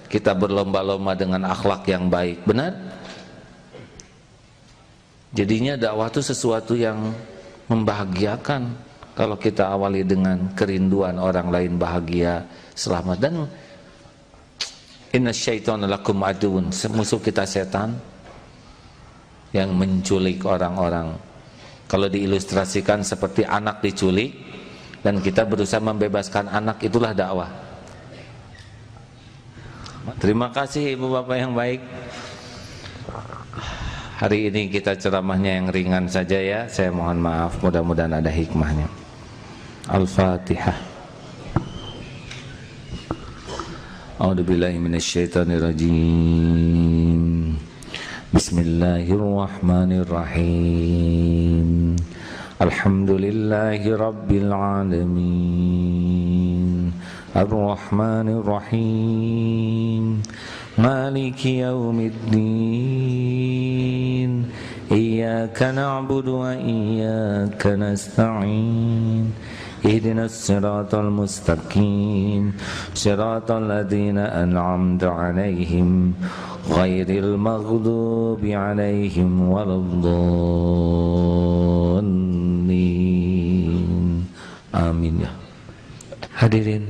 Kita berlomba-lomba dengan akhlak yang baik, benar? Jadinya dakwah itu sesuatu yang membahagiakan kalau kita awali dengan kerinduan orang lain bahagia, selamat. Dan inna syaitana lakum aduun, musuh kita setan yang menculik orang-orang. Kalau diilustrasikan seperti anak diculik dan kita berusaha membebaskan anak, itulah dakwah. Terima kasih ibu bapak yang baik. Hari ini kita ceramahnya yang ringan saja ya. Saya mohon maaf, mudah-mudahan ada hikmahnya. Al-Fatihah. A'udzubillahi minasyaitonirrajim. Bismillahirrahmanirrahim. Alhamdulillahi rabbil alamin. Ar-Rahmanir-Rahim. Maliki yaumiddin. Iyyaka na'budu wa iyyaka nasta'in. Ihdinas siratal mustaqim, siratal ladzina an'amta 'alaihim ghairil maghdubi 'alaihim waladdallin. Amin ya. Hadirin,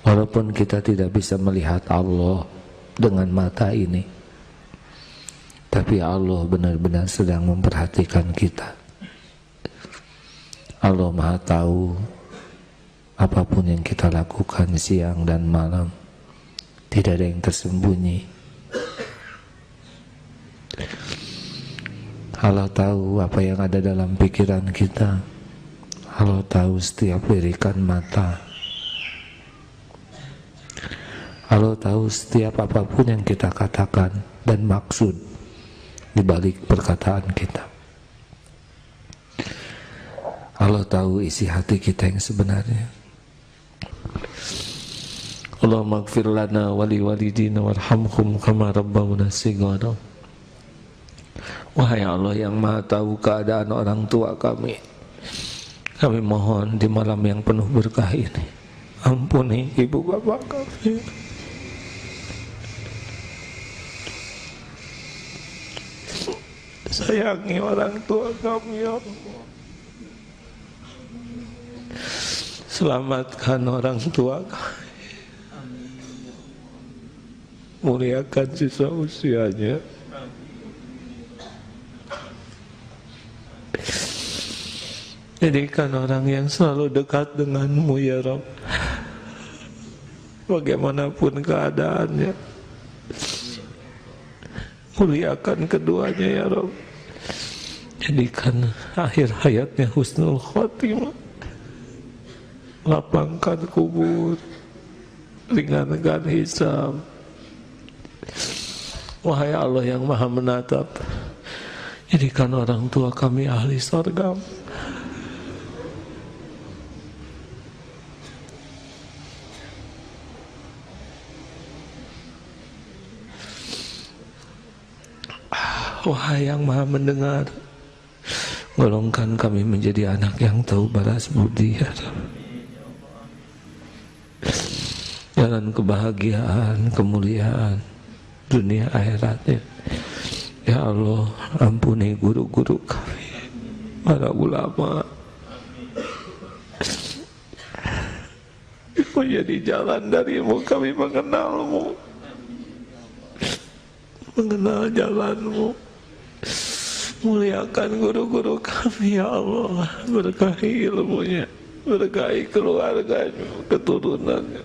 walaupun kita tidak bisa melihat Allah dengan mata ini, tapi Allah benar-benar sedang memperhatikan kita. Allah Maha tahu apapun yang kita lakukan siang dan malam, tidak ada yang tersembunyi. Allah tahu apa yang ada dalam pikiran kita. Allah tahu setiap lirikan mata. Allah tahu setiap apapun yang kita katakan dan maksud di balik perkataan kita. Allah tahu isi hati kita yang sebenarnya. Allahumma ighfir lana wa li walidina warhamhum kama rabbawna shighara. Wahai Allah yang Maha tahu keadaan orang tua kami mohon di malam yang penuh berkah ini, ampuni ibu bapak kami. Sayangi orang tua kami ya Allah. Selamatkan orang tua kami, muliakan sisa usianya, jadikan orang yang selalu dekat denganmu ya Rabb, bagaimanapun keadaannya. Muliakan keduanya ya Rabb, jadikan akhir hayatnya husnul khotimah, lapangkan kubur, ringankan hisab. Wahai Allah yang Maha menatap, jadikan orang tua kami ahli surga. Wahai yang Maha mendengar, golongkan kami menjadi anak yang tahu balas budi ya Rabb. Jalan kebahagiaan, kemuliaan dunia akhiratnya ya Allah. Ampuni guru-guru kami, para ulama, menjadi jalan darimu kami mengenalmu, mengenal jalanmu. Muliakan guru-guru kami ya Allah, berkahi ilmunya, berkahi keluarganya, keturunannya.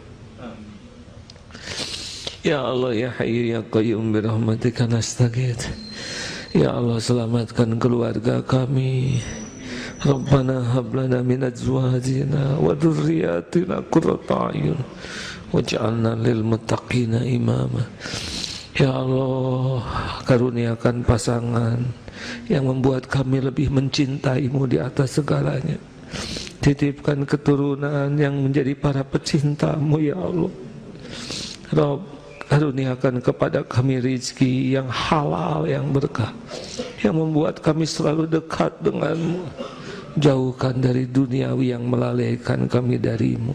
Ya Allah ya Hayyu ya Qayyum birahmatika nastaghits. Ya Allah selamatkan keluarga kami. Rabbana hab lana min azwajina wa dhurriyyatina qurrata a'yun waj'alna lil muttaqina imama. Ya Allah, karuniakan pasangan yang membuat kami lebih mencintai-Mu di atas segalanya. Titipkan keturunan yang menjadi para pecinta-Mu ya Allah. Rabb, karuniakan kepada kami rizki yang halal, yang berkah, yang membuat kami selalu dekat dengan-Mu. Jauhkan dari duniawi yang melalaikan kami dari-Mu.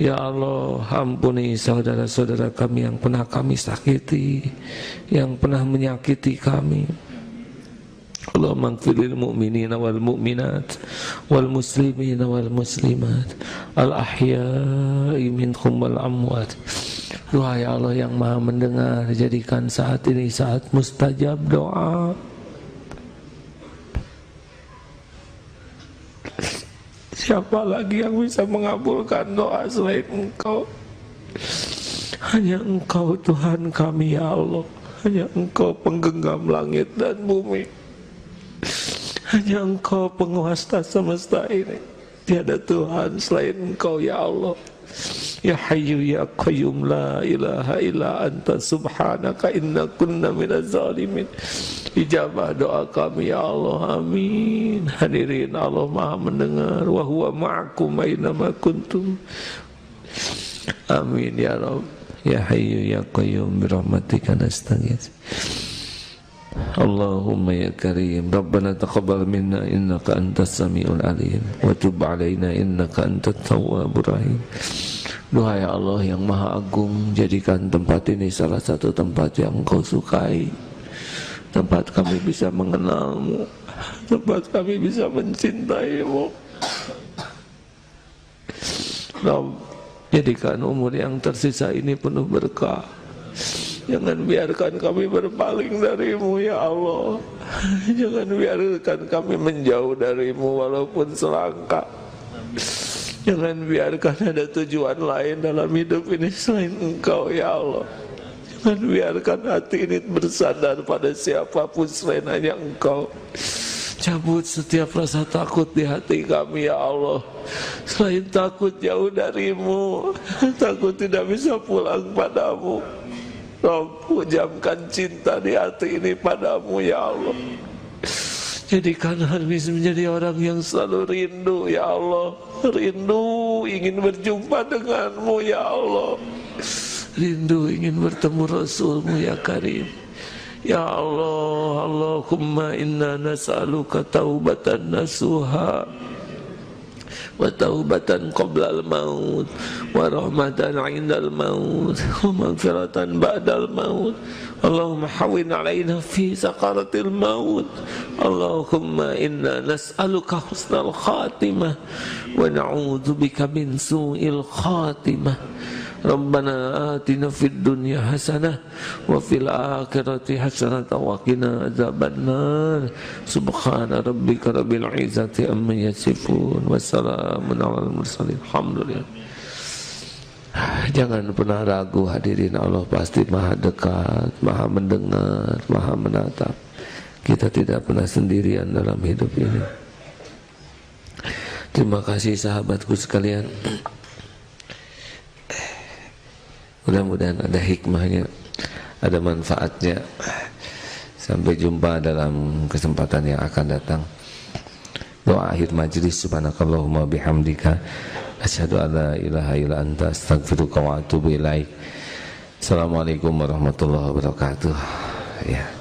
Ya Allah, ampuni saudara-saudara kami yang pernah kami sakiti, yang pernah menyakiti kami. Allahumma ighfirlil mu'minina wal mu'minat wal muslimina wal muslimat al ahya'i minhum wal amwat. Doa ya Allah yang Maha mendengar, jadikan saat ini saat mustajab doa. Siapa lagi yang bisa mengabulkan doa selain Engkau? Hanya Engkau Tuhan kami ya Allah. Hanya Engkau penggenggam langit dan bumi. Hanya Engkau penguasa semesta ini. Tiada Tuhan selain Engkau ya Allah. Ya Hayyu ya Qayyum la ilaha illa anta subhanaka inna kunna minaz zalimin. Ijabah doa kami ya Allah, amin. Hadirin, Allah Maha mendengar. Wa huwa ma'akum aynama kuntum. Amin ya Rabb. Ya Hayyu ya Qayyum birahmatika nastaghits. Allahumma ya Karim, Rabbana taqabbal minna innaka antas samiul alim wa tub alaina innaka antat tawwabur rahim. Doa ya Allah yang Maha Agung, jadikan tempat ini salah satu tempat yang Engkau sukai. Tempat kami bisa mengenal-Mu, tempat kami bisa mencintai-Mu. Rabb, jadikan umur yang tersisa ini penuh berkah. Jangan biarkan kami berpaling dari-Mu ya Allah. Jangan biarkan kami menjauh dari-Mu walaupun selangkah. Jangan biarkan ada tujuan lain dalam hidup ini selain Engkau ya Allah. Jangan biarkan hati ini bersandar pada siapapun selain hanya Engkau. Cabut setiap rasa takut di hati kami ya Allah. Selain takut jauh dari-Mu, takut tidak bisa pulang padamu. Rabb, jamkan cinta di hati ini padamu ya Allah. Jadikan kami menjadi orang yang selalu rindu ya Allah. Rindu ingin berjumpa dengan-Mu ya Allah. Rindu ingin bertemu Rasul-Mu ya Karim. Ya Allah, Allahumma inna nas'aluka taubatan nasuha wa taubatan qabla al-maut wa rahmatan 'inda al-maut wa maghfiratan ba'da al-maut. Allahumma hawwin 'alaina fi sakaratil maut. Allahumma inna nas'aluka husnal khatimah wa na'udzubika min su'il khatimah. Rabbana atina fid dunya hasanah wa fil akhirati hasanah wa qina adzabannar. Subhana rabbika rabbil izzati amma yasifun wa salamun alal mursalin. Alhamdulillah. Jangan pernah ragu hadirin, Allah pasti Maha dekat, Maha mendengar, Maha menatap. Kita tidak pernah sendirian dalam hidup ini. Terima kasih sahabatku sekalian. Mudah-mudahan ada hikmahnya, ada manfaatnya. Sampai jumpa dalam kesempatan yang akan datang. Doa akhir majlis, subhanakallahumma bihamdika asyhadu an la ilaha illa anta astaghfiruka wa atubu ilaik. Assalamualaikum warahmatullahi wabarakatuh. Ya.